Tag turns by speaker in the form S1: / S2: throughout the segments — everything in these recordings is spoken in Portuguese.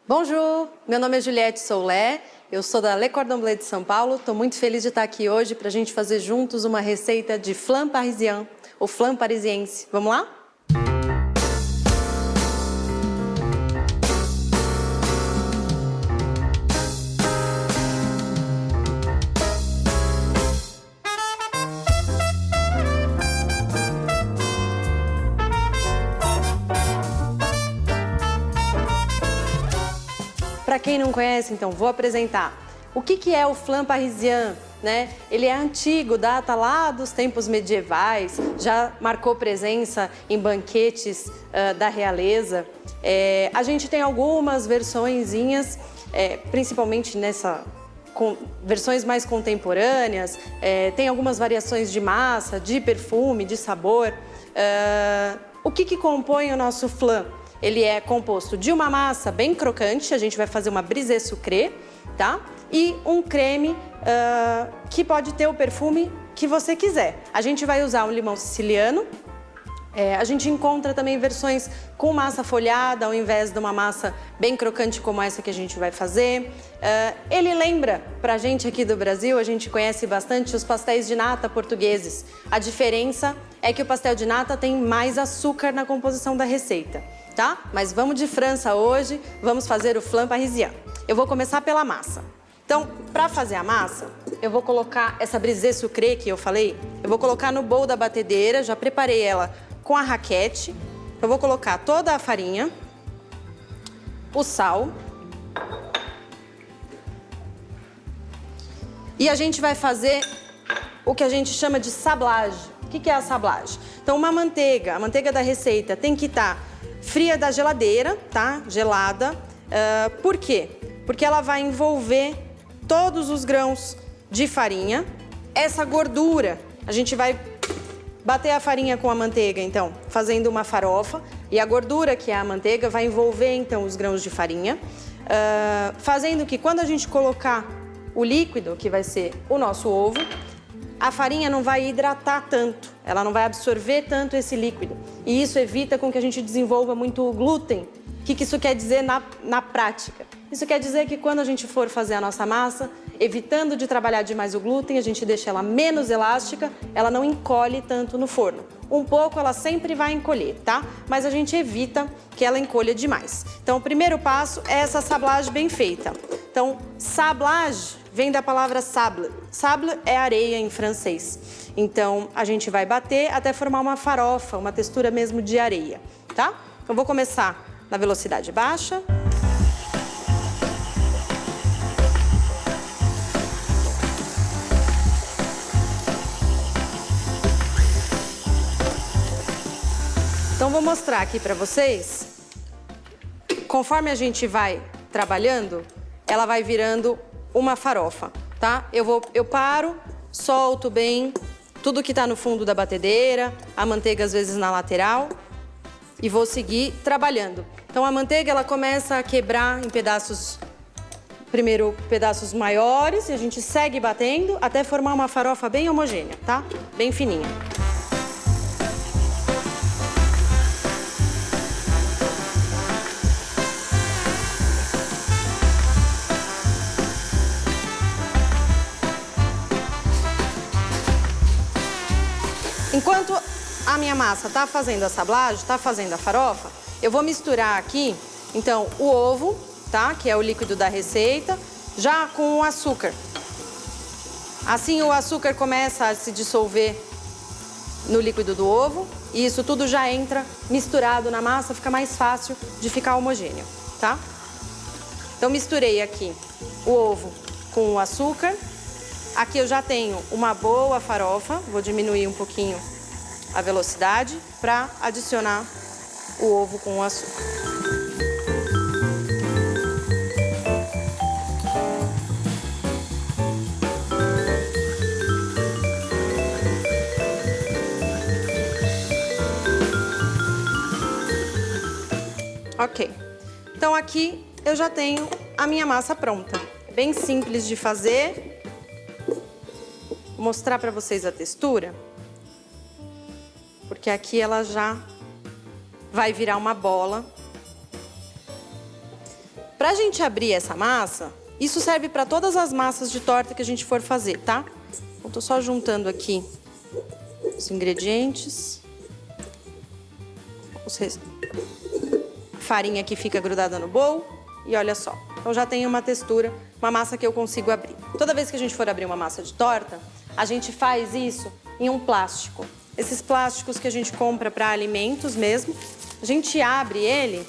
S1: Bonjour, meu nome é Juliette Soulé, eu sou da Le Cordon Bleu de São Paulo. Estou muito feliz de estar aqui hoje para a gente fazer juntos uma receita de flan parisien, ou flan parisiense. Vamos lá? Para quem não conhece, então, vou apresentar. O que é o flan parisien, né? Ele é antigo, data lá dos tempos medievais, já marcou presença em banquetes da realeza. A gente tem algumas versõezinhas, principalmente versões mais contemporâneas, tem algumas variações de massa, de perfume, de sabor. O que compõe o nosso flan? Ele é composto de uma massa bem crocante, a gente vai fazer uma brisée sucrée, tá? E um creme que pode ter o perfume que você quiser. A gente vai usar um limão siciliano. A gente encontra também versões com massa folhada, ao invés de uma massa bem crocante como essa que a gente vai fazer. Ele lembra, pra gente aqui do Brasil, a gente conhece bastante os pastéis de nata portugueses. A diferença é que o pastel de nata tem mais açúcar na composição da receita, tá? Mas vamos de França hoje, vamos fazer o flan parisien. Eu vou começar pela massa. Então, para fazer a massa, eu vou colocar essa brisée sucrée que eu falei, eu vou colocar no bowl da batedeira, já preparei ela com a raquete. Eu vou colocar toda a farinha, o sal. E a gente vai fazer o que a gente chama de sablage. O que é a sablage? Então, a manteiga da receita tem que estar fria da geladeira, tá? Gelada. Por quê? Porque ela vai envolver todos os grãos de farinha. Essa gordura, a gente vai bater a farinha com a manteiga, então, fazendo uma farofa. E a gordura, que é a manteiga, vai envolver, então, os grãos de farinha. Fazendo que, quando a gente colocar o líquido, que vai ser o nosso ovo, a farinha não vai hidratar tanto, ela não vai absorver tanto esse líquido. E isso evita com que a gente desenvolva muito glúten. O que isso quer dizer na prática? Isso quer dizer que quando a gente for fazer a nossa massa, evitando de trabalhar demais o glúten, a gente deixa ela menos elástica, ela não encolhe tanto no forno. Um pouco ela sempre vai encolher, tá? Mas a gente evita que ela encolha demais. Então, o primeiro passo é essa sablage bem feita. Então, sablage vem da palavra sable. Sable é areia em francês. Então, a gente vai bater até formar uma farofa, uma textura mesmo de areia, tá? Eu vou começar na velocidade baixa. Então, vou mostrar aqui para vocês. Conforme a gente vai trabalhando, ela vai virando uma farofa, tá? Eu paro, solto bem tudo que tá no fundo da batedeira, a manteiga às vezes na lateral, e vou seguir trabalhando. Então, a manteiga, ela começa a quebrar em pedaços, primeiro pedaços maiores, e a gente segue batendo até formar uma farofa bem homogênea, tá? Bem fininha. Enquanto a minha massa tá fazendo a sablage, tá fazendo a farofa, eu vou misturar aqui, então, o ovo, tá? Que é o líquido da receita, já com o açúcar. Assim o açúcar começa a se dissolver no líquido do ovo e isso tudo já entra misturado na massa, fica mais fácil de ficar homogêneo, tá? Então, misturei aqui o ovo com o açúcar. Aqui eu já tenho uma boa farofa, vou diminuir um pouquinho a velocidade para adicionar o ovo com o açúcar. Ok, então aqui eu já tenho a minha massa pronta. É bem simples de fazer. Vou mostrar para vocês a textura, porque aqui ela já vai virar uma bola. Pra gente abrir essa massa, isso serve para todas as massas de torta que a gente for fazer, tá? Eu tô só juntando aqui os ingredientes. Farinha que fica grudada no bowl. E olha só, então já tem uma textura, uma massa que eu consigo abrir. Toda vez que a gente for abrir uma massa de torta, a gente faz isso em um plástico. Esses plásticos que a gente compra para alimentos mesmo, a gente abre ele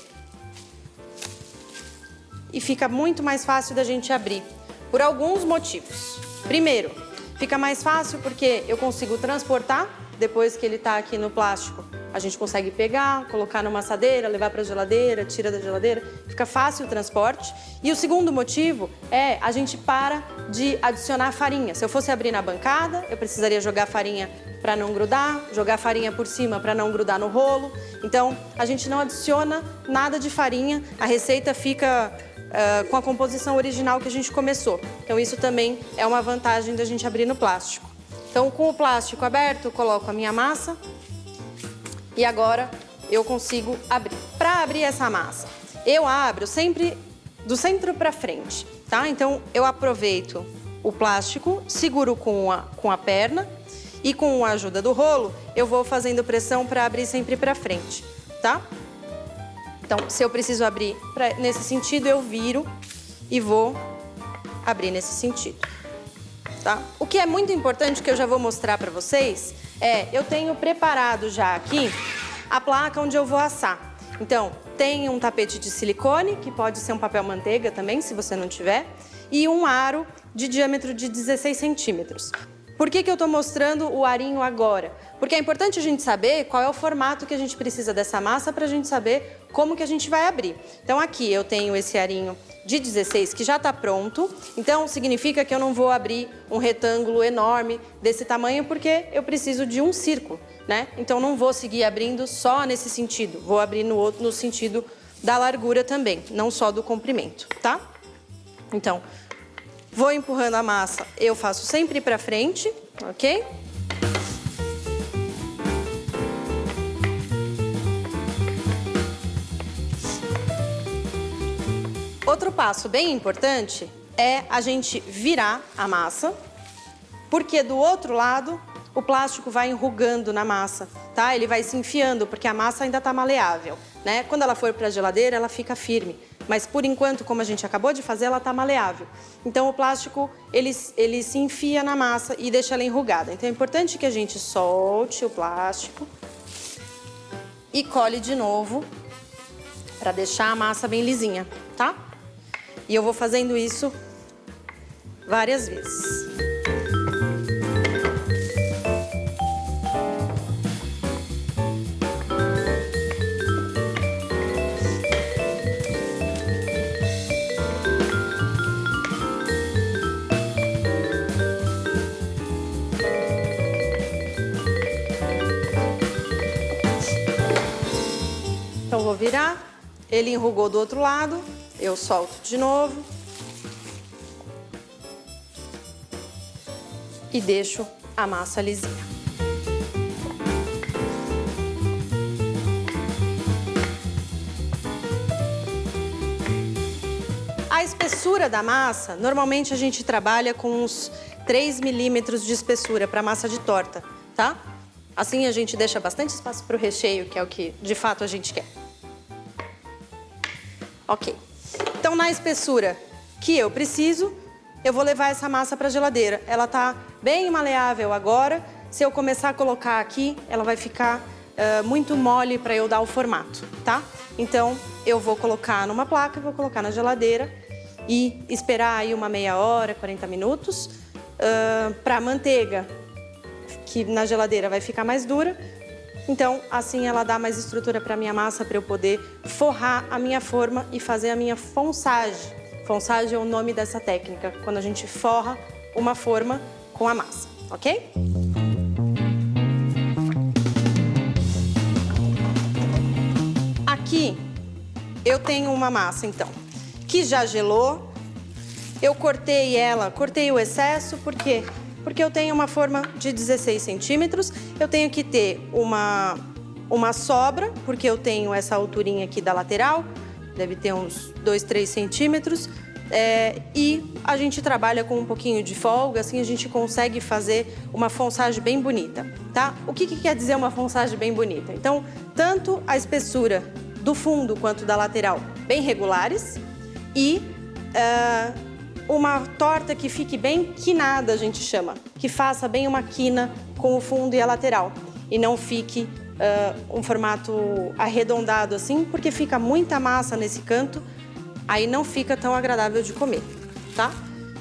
S1: e fica muito mais fácil da gente abrir, por alguns motivos. Primeiro, fica mais fácil porque eu consigo transportar depois que ele está aqui no plástico. A gente consegue pegar, colocar numa assadeira, levar para a geladeira, tira da geladeira, fica fácil o transporte. E o segundo motivo é a gente para de adicionar farinha. Se eu fosse abrir na bancada, eu precisaria jogar farinha para não grudar, jogar farinha por cima para não grudar no rolo. Então, a gente não adiciona nada de farinha, a receita fica com a composição original que a gente começou. Então, isso também é uma vantagem da gente abrir no plástico. Então, com o plástico aberto, eu coloco a minha massa. E agora eu consigo abrir. Para abrir essa massa, eu abro sempre do centro para frente, tá? Então eu aproveito o plástico, seguro com a perna e com a ajuda do rolo, eu vou fazendo pressão para abrir sempre para frente, tá? Então, se eu preciso abrir nesse sentido, eu viro e vou abrir nesse sentido, tá? O que é muito importante, que eu já vou mostrar para vocês, eu tenho preparado já aqui a placa onde eu vou assar. Então, tem um tapete de silicone, que pode ser um papel manteiga também, se você não tiver, e um aro de diâmetro de 16 centímetros. Por que eu estou mostrando o arinho agora? Porque é importante a gente saber qual é o formato que a gente precisa dessa massa para a gente saber como que a gente vai abrir. Então, aqui eu tenho esse arinho de 16 que já está pronto. Então, significa que eu não vou abrir um retângulo enorme desse tamanho porque eu preciso de um círculo, né? Então, não vou seguir abrindo só nesse sentido. Vou abrir no sentido da largura também, não só do comprimento, tá? Então, vou empurrando a massa, eu faço sempre para frente, ok? Outro passo bem importante é a gente virar a massa, porque do outro lado o plástico vai enrugando na massa, tá? Ele vai se enfiando, porque a massa ainda está maleável, né? Quando ela for para a geladeira, ela fica firme. Mas, por enquanto, como a gente acabou de fazer, ela está maleável. Então, o plástico, ele se enfia na massa e deixa ela enrugada. Então, é importante que a gente solte o plástico e cole de novo para deixar a massa bem lisinha, tá? E eu vou fazendo isso várias vezes. Então, vou virar, ele enrugou do outro lado, eu solto de novo e deixo a massa lisinha. A espessura da massa, normalmente a gente trabalha com uns 3 milímetros de espessura para massa de torta, tá? Assim a gente deixa bastante espaço para o recheio, que é o que de fato a gente quer. Ok. Então, na espessura que eu preciso, eu vou levar essa massa para a geladeira. Ela tá bem maleável agora. Se eu começar a colocar aqui, ela vai ficar muito mole para eu dar o formato, tá? Então, eu vou colocar numa placa, vou colocar na geladeira e esperar aí uma meia hora, 40 minutos. Para a manteiga, que na geladeira vai ficar mais dura. Então, assim ela dá mais estrutura para a minha massa, para eu poder forrar a minha forma e fazer a minha fonçage. Fonçage é o nome dessa técnica, quando a gente forra uma forma com a massa, ok? Aqui eu tenho uma massa, então, que já gelou. Eu cortei ela, cortei o excesso, por quê? Porque eu tenho uma forma de 16 centímetros, eu tenho que ter uma sobra, porque eu tenho essa alturinha aqui da lateral, deve ter uns 2, 3 centímetros. E a gente trabalha com um pouquinho de folga, assim a gente consegue fazer uma fonsagem bem bonita, tá? O que quer dizer uma fonsagem bem bonita? Então, tanto a espessura do fundo quanto da lateral bem regulares e uma torta que fique bem quinada, a gente chama, que faça bem uma quina com o fundo e a lateral e não fique um formato arredondado assim, porque fica muita massa nesse canto. Aí não fica tão agradável de comer, tá?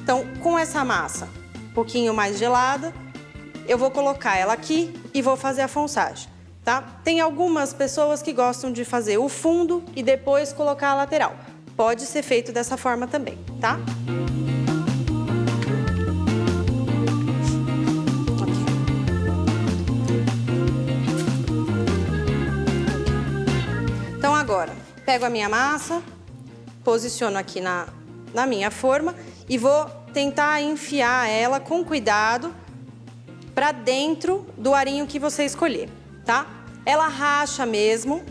S1: Então, com essa massa um pouquinho mais gelada, eu vou colocar ela aqui e vou fazer a fonsagem, tá? Tem algumas pessoas que gostam de fazer o fundo e depois colocar a lateral. Pode ser feito dessa forma também, tá? Então, agora, pego a minha massa, posiciono aqui na minha forma e vou tentar enfiar ela com cuidado para dentro do arinho que você escolher, tá? Ela racha mesmo,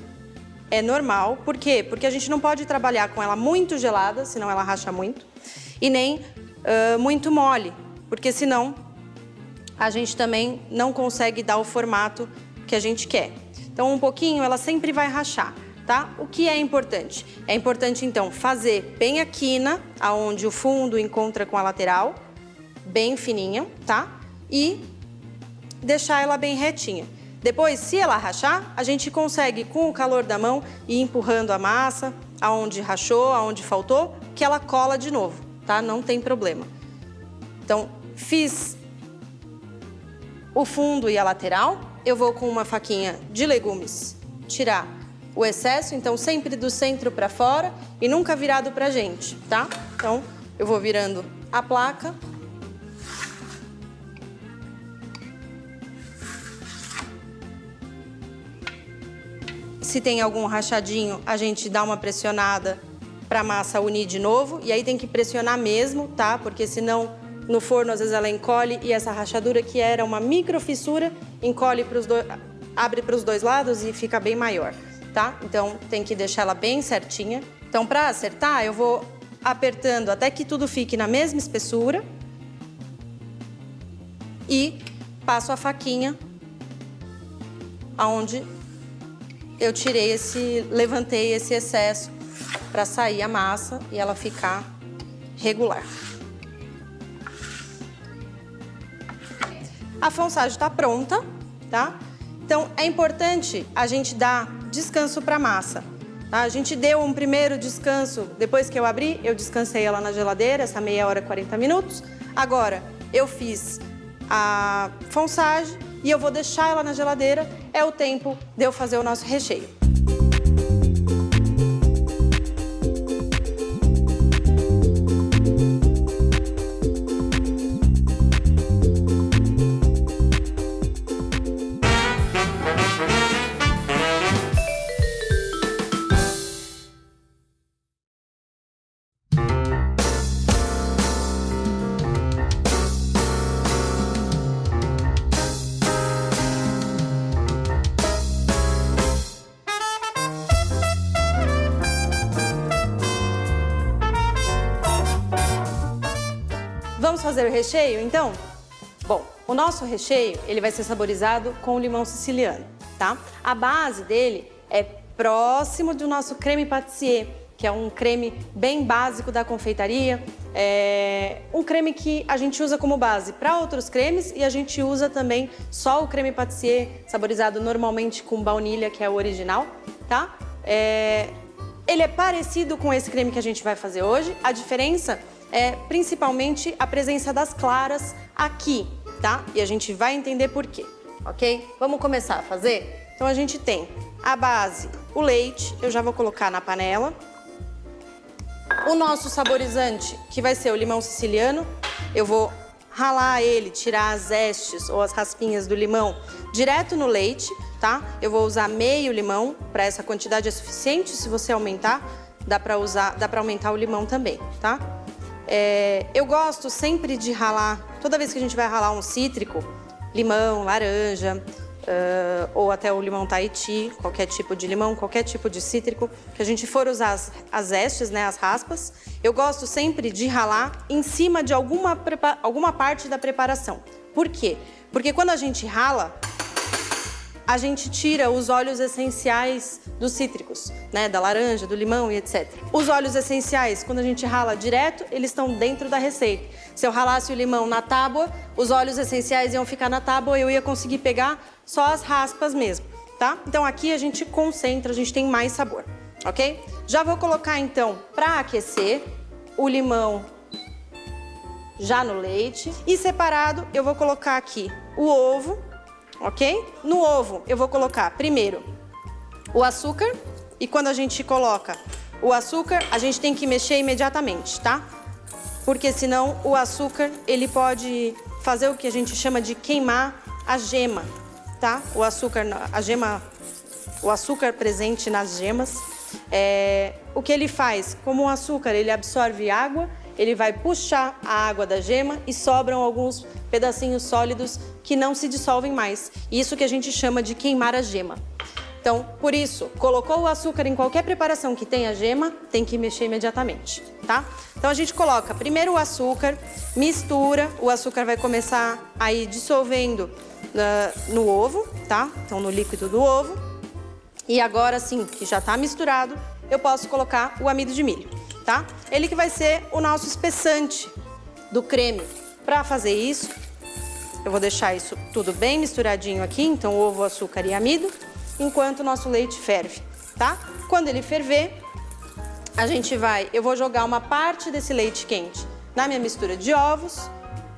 S1: é normal. Por quê? Porque a gente não pode trabalhar com ela muito gelada, senão ela racha muito, e nem muito mole, porque senão a gente também não consegue dar o formato que a gente quer. Então, um pouquinho ela sempre vai rachar. Tá? O que é importante? É importante, então, fazer bem a quina, aonde o fundo encontra com a lateral, bem fininha, tá? E deixar ela bem retinha. Depois, se ela rachar, a gente consegue, com o calor da mão, ir empurrando a massa, aonde rachou, aonde faltou, que ela cola de novo, tá? Não tem problema. Então, fiz o fundo e a lateral, eu vou com uma faquinha de legumes tirar o excesso, então sempre do centro para fora e nunca virado pra gente, tá? Então, eu vou virando a placa. Se tem algum rachadinho, a gente dá uma pressionada pra massa unir de novo. E aí tem que pressionar mesmo, tá? Porque senão no forno às vezes ela encolhe e essa rachadura que era uma micro fissura encolhe abre para os dois lados e fica bem maior. Tá? Então, tem que deixar ela bem certinha. Então, para acertar, eu vou apertando até que tudo fique na mesma espessura. E passo a faquinha aonde eu levantei esse excesso para sair a massa e ela ficar regular. A fonsagem está pronta, tá? Então, é importante a gente dar descanso para a massa. Tá? A gente deu um primeiro descanso, depois que eu abri, eu descansei ela na geladeira, essa meia hora, 40 minutos. Agora, eu fiz a fonsagem e eu vou deixar ela na geladeira, é o tempo de eu fazer o nosso recheio. Vamos fazer o recheio, então? Bom, o nosso recheio, ele vai ser saborizado com limão siciliano, tá? A base dele é próximo do nosso creme pâtissier, que é um creme bem básico da confeitaria. É um creme que a gente usa como base para outros cremes e a gente usa também só o creme pâtissier, saborizado normalmente com baunilha, que é o original, tá? Ele é parecido com esse creme que a gente vai fazer hoje. A diferença é principalmente a presença das claras aqui, tá? E a gente vai entender por quê, ok? Vamos começar a fazer? Então a gente tem a base, o leite, eu já vou colocar na panela. O nosso saborizante, que vai ser o limão siciliano, eu vou ralar ele, tirar as zestes ou as raspinhas do limão direto no leite, tá? Eu vou usar meio limão, para essa quantidade é suficiente. Se você aumentar, dá para aumentar o limão também, tá? Eu gosto sempre de ralar, toda vez que a gente vai ralar um cítrico, limão, laranja, ou até o limão Tahiti, qualquer tipo de limão, qualquer tipo de cítrico, que a gente for usar as zestes, né, as raspas, eu gosto sempre de ralar em cima de alguma parte da preparação. Por quê? Porque quando a gente rala, a gente tira os óleos essenciais dos cítricos, né, da laranja, do limão e etc. Os óleos essenciais, quando a gente rala direto, eles estão dentro da receita. Se eu ralasse o limão na tábua, os óleos essenciais iam ficar na tábua e eu ia conseguir pegar só as raspas mesmo, tá? Então aqui a gente concentra, a gente tem mais sabor, ok? Já vou colocar então, para aquecer, o limão já no leite. E separado eu vou colocar aqui o ovo, ok? No ovo eu vou colocar primeiro o açúcar. E quando a gente coloca o açúcar, a gente tem que mexer imediatamente, tá? Porque senão o açúcar, ele pode fazer o que a gente chama de queimar a gema, tá? O açúcar presente nas gemas, o que ele faz? Como o açúcar, ele absorve água, ele vai puxar a água da gema e sobram alguns pedacinhos sólidos que não se dissolvem mais. Isso que a gente chama de queimar a gema. Então, por isso, colocou o açúcar em qualquer preparação que tenha gema, tem que mexer imediatamente, tá? Então a gente coloca primeiro o açúcar, mistura, o açúcar vai começar a ir dissolvendo no ovo, tá? Então no líquido do ovo. E agora sim, que já tá misturado, eu posso colocar o amido de milho, tá? Ele que vai ser o nosso espessante do creme. Para fazer isso, eu vou deixar isso tudo bem misturadinho aqui, então ovo, açúcar e amido, enquanto o nosso leite ferve, tá? Quando ele ferver, eu vou jogar uma parte desse leite quente na minha mistura de ovos.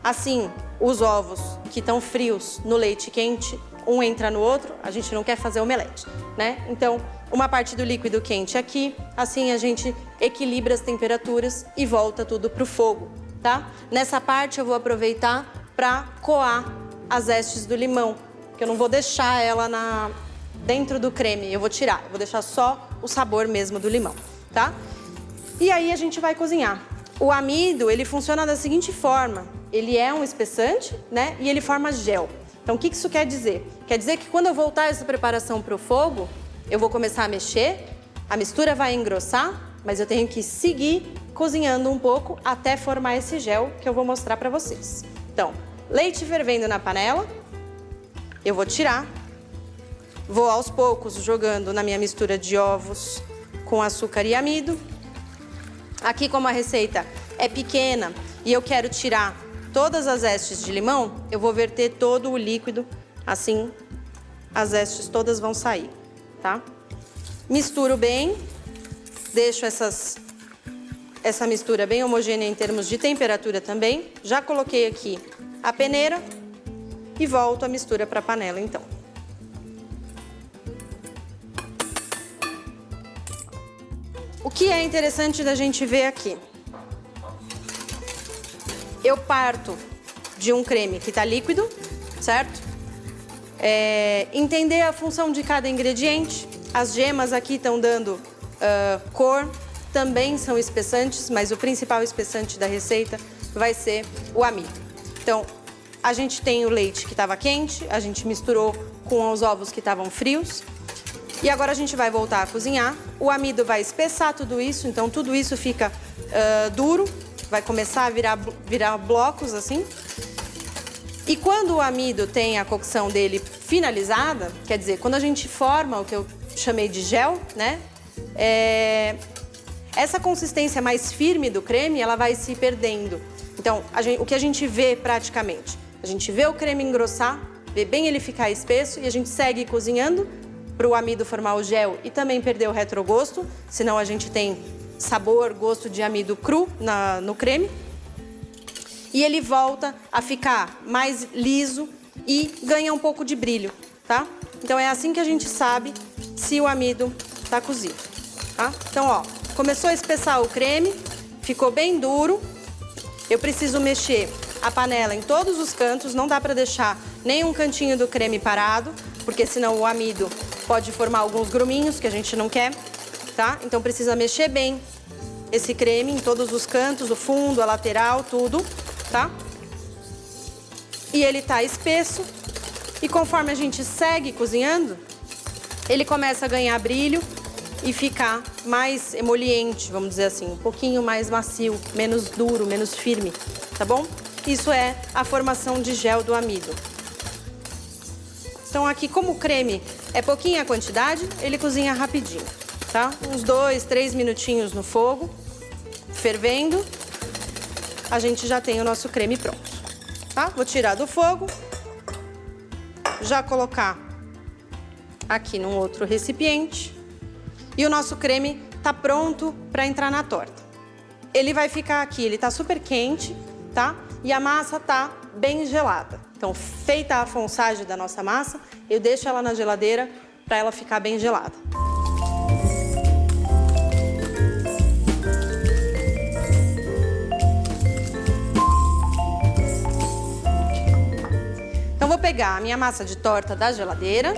S1: Assim, os ovos que estão frios no leite quente, um entra no outro, a gente não quer fazer omelete, né? Então, uma parte do líquido quente aqui, assim a gente equilibra as temperaturas e volta tudo pro fogo, tá? Nessa parte eu vou aproveitar para coar as zestes do limão, que eu não vou deixar ela dentro do creme, eu vou tirar, eu vou deixar só o sabor mesmo do limão, tá? E aí a gente vai cozinhar. O amido, ele funciona da seguinte forma, ele é um espessante, né, e ele forma gel. Então o que isso quer dizer? Quer dizer que quando eu voltar essa preparação para o fogo, eu vou começar a mexer, a mistura vai engrossar, mas eu tenho que seguir cozinhando um pouco até formar esse gel que eu vou mostrar para vocês. Então, leite fervendo na panela, eu vou tirar. Vou aos poucos jogando na minha mistura de ovos com açúcar e amido. Aqui, como a receita é pequena e eu quero tirar todas as zestes de limão, eu vou verter todo o líquido, assim as zestes todas vão sair, tá? Misturo bem, deixo essa mistura bem homogênea em termos de temperatura também. Já coloquei aqui a peneira e volto a mistura para a panela, então. O que é interessante da gente ver aqui? Eu parto de um creme que está líquido, certo? Entender a função de cada ingrediente. As gemas aqui estão dando cor, também são espessantes, mas o principal espessante da receita vai ser o amido. Então, a gente tem o leite que estava quente, a gente misturou com os ovos que estavam frios. E agora a gente vai voltar a cozinhar. O amido vai espessar tudo isso, então tudo isso fica duro, vai começar a virar blocos assim. E quando o amido tem a cocção dele finalizada, quer dizer, quando a gente forma o que eu chamei de gel, né? Essa consistência mais firme do creme, ela vai se perdendo. Então, o que a gente vê praticamente? A gente vê o creme engrossar, vê bem ele ficar espesso e a gente segue cozinhando para o amido formar o gel e também perder o retrogosto, senão a gente tem sabor, gosto de amido cru no creme. E ele volta a ficar mais liso e ganha um pouco de brilho, tá? Então é assim que a gente sabe se o amido tá cozido, tá? Então, ó, começou a espessar o creme, ficou bem duro. Eu preciso mexer a panela em todos os cantos, não dá para deixar nenhum cantinho do creme parado, porque senão o amido pode formar alguns gruminhos que a gente não quer, tá? Então precisa mexer bem esse creme em todos os cantos, o fundo, a lateral, tudo, tá? E ele tá espesso E conforme a gente segue cozinhando, ele começa a ganhar brilho e ficar mais emoliente, vamos dizer assim, um pouquinho mais macio, menos duro, menos firme, tá bom? Isso é a formação de gel do amido. Então aqui, como o creme é pouquinha a quantidade, ele cozinha rapidinho, tá? Uns 2, 3 minutinhos no fogo, fervendo, a gente já tem o nosso creme pronto, tá? Vou tirar do fogo, já colocar aqui num outro recipiente. E o nosso creme tá pronto para entrar na torta. Ele vai ficar aqui, ele tá super quente, tá? E a massa tá bem gelada. Então, feita a fonsagem da nossa massa, eu deixo ela na geladeira para ela ficar bem gelada. Então, vou pegar a minha massa de torta da geladeira.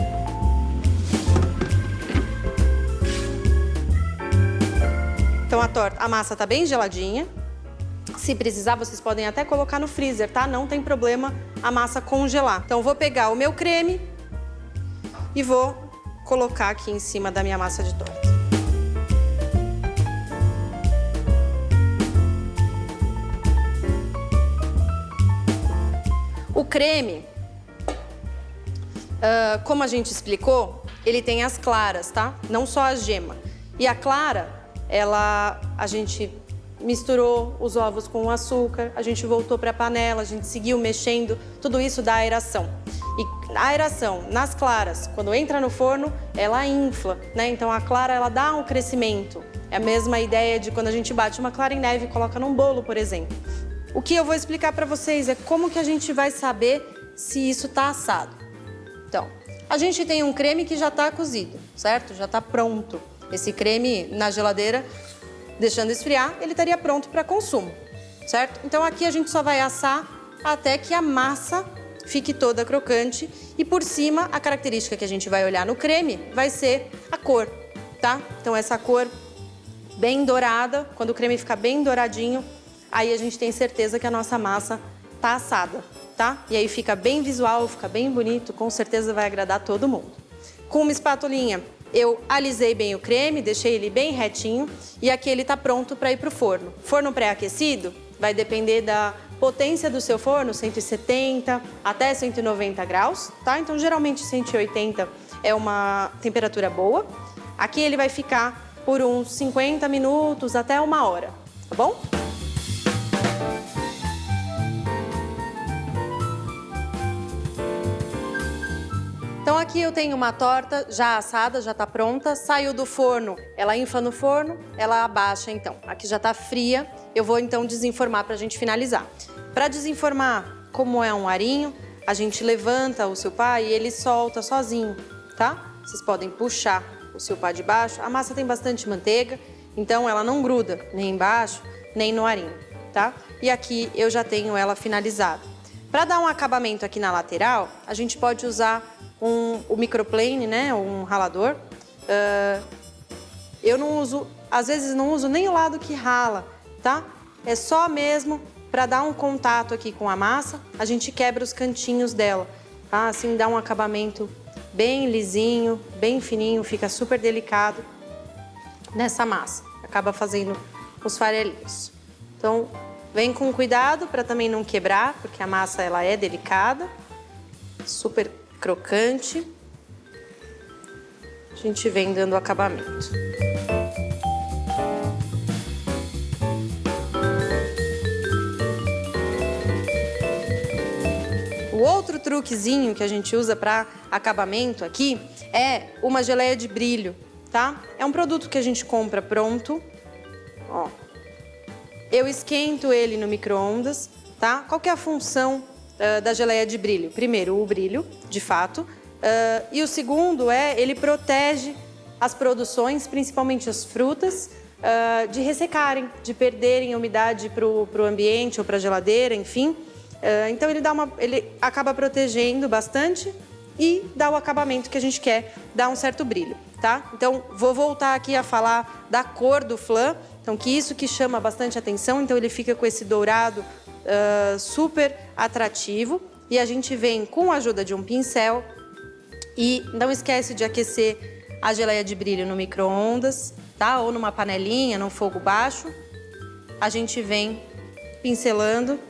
S1: Então a massa tá bem geladinha. Se precisar, vocês podem até colocar no freezer, tá? Não tem problema a massa congelar. Então vou pegar o meu creme e vou colocar aqui em cima da minha massa de torta. O creme, como a gente explicou, ele tem as claras, tá? Não só a gema. E a clara, a gente misturou os ovos com o açúcar, a gente voltou para a panela, a gente seguiu mexendo, tudo isso dá aeração. E a aeração nas claras, quando entra no forno, ela infla, né? Então a clara, ela dá um crescimento. É a mesma ideia de quando a gente bate uma clara em neve e coloca num bolo, por exemplo. O que eu vou explicar para vocês é como que a gente vai saber se isso está assado. Então, a gente tem um creme que já está cozido, certo? Já está pronto. Esse creme na geladeira, deixando esfriar, ele estaria pronto para consumo, certo? Então aqui a gente só vai assar até que a massa fique toda crocante e por cima a característica que a gente vai olhar no creme vai ser a cor, tá? Então essa cor bem dourada, quando o creme ficar bem douradinho, aí a gente tem certeza que a nossa massa tá assada, tá? E aí fica bem visual, fica bem bonito, com certeza vai agradar todo mundo. Com uma espatulinha, eu alisei bem o creme, deixei ele bem retinho e aqui ele está pronto para ir para o forno. Forno pré-aquecido vai depender da potência do seu forno, 170 até 190 graus, tá? Então, geralmente 180 é uma temperatura boa. Aqui ele vai ficar por uns 50 minutos até 1 hora, tá bom? Então aqui eu tenho uma torta já assada, já está pronta, saiu do forno, ela infla no forno, ela abaixa então. Aqui já está fria, eu vou então desenformar para a gente finalizar. Para desenformar, como é um arinho, a gente levanta o silpá e ele solta sozinho, tá? Vocês podem puxar o silpá de baixo, a massa tem bastante manteiga, então ela não gruda nem embaixo, nem no arinho, tá? E aqui eu já tenho ela finalizada. Para dar um acabamento aqui na lateral, a gente pode usar o microplane, né, um ralador. Eu não uso, às vezes não uso nem o lado que rala, tá? É só mesmo para dar um contato aqui com a massa, a gente quebra os cantinhos dela, tá? Assim dá um acabamento bem lisinho, bem fininho, fica super delicado nessa massa. Acaba fazendo os farelinhos. Então, vem com cuidado para também não quebrar, porque a massa ela é delicada, super crocante. A gente vem dando acabamento. O outro truquezinho que a gente usa para acabamento aqui é uma geleia de brilho, tá? É um produto que a gente compra pronto, ó. Eu esquento ele no micro-ondas, tá? Qual que é a função da geleia de brilho? Primeiro, o brilho, de fato. E o segundo ele protege as produções, principalmente as frutas, de ressecarem, de perderem a umidade para o ambiente ou para a geladeira, enfim. Então ele acaba protegendo bastante e dá o acabamento que a gente quer, dá um certo brilho, tá? Então vou voltar aqui a falar da cor do flan, então que isso que chama bastante atenção, então ele fica com esse dourado super atrativo. e a gente vem com a ajuda de um pincel e não esquece de aquecer a geleia de brilho no micro-ondas, tá? Ou numa panelinha, num fogo baixo. A gente vem pincelando,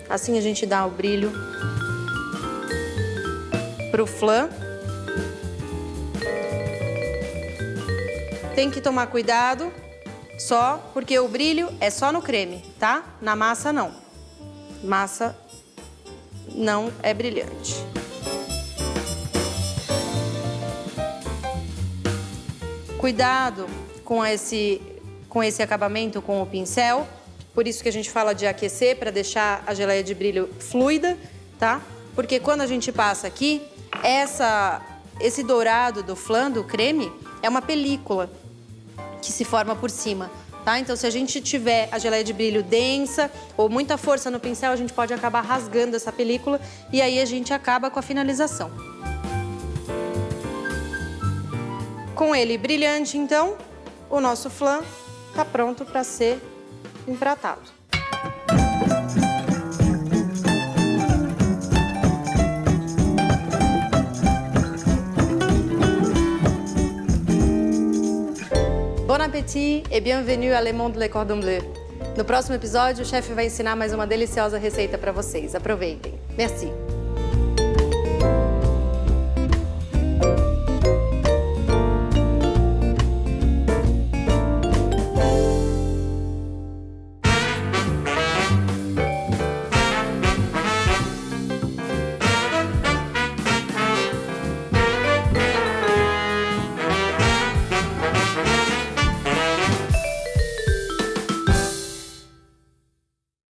S1: assim a gente dá o brilho pro flan. Tem que tomar cuidado, só porque o brilho é só no creme, tá? Na massa não. Massa não é brilhante. Cuidado com esse acabamento com o pincel, por isso que a gente fala de aquecer, para deixar a geleia de brilho fluida, tá? Porque quando a gente passa aqui, esse dourado do flan, do creme, é uma película que se forma por cima, tá? Então, se a gente tiver a geleia de brilho densa ou muita força no pincel, a gente pode acabar rasgando essa película e aí a gente acaba com a finalização. Com ele brilhante, então, o nosso flan está pronto para ser empratado. Bon appétit et bienvenue à Le Monde Le Cordon Bleu. No próximo episódio, o chefe vai ensinar mais uma deliciosa receita para vocês. Aproveitem. Merci!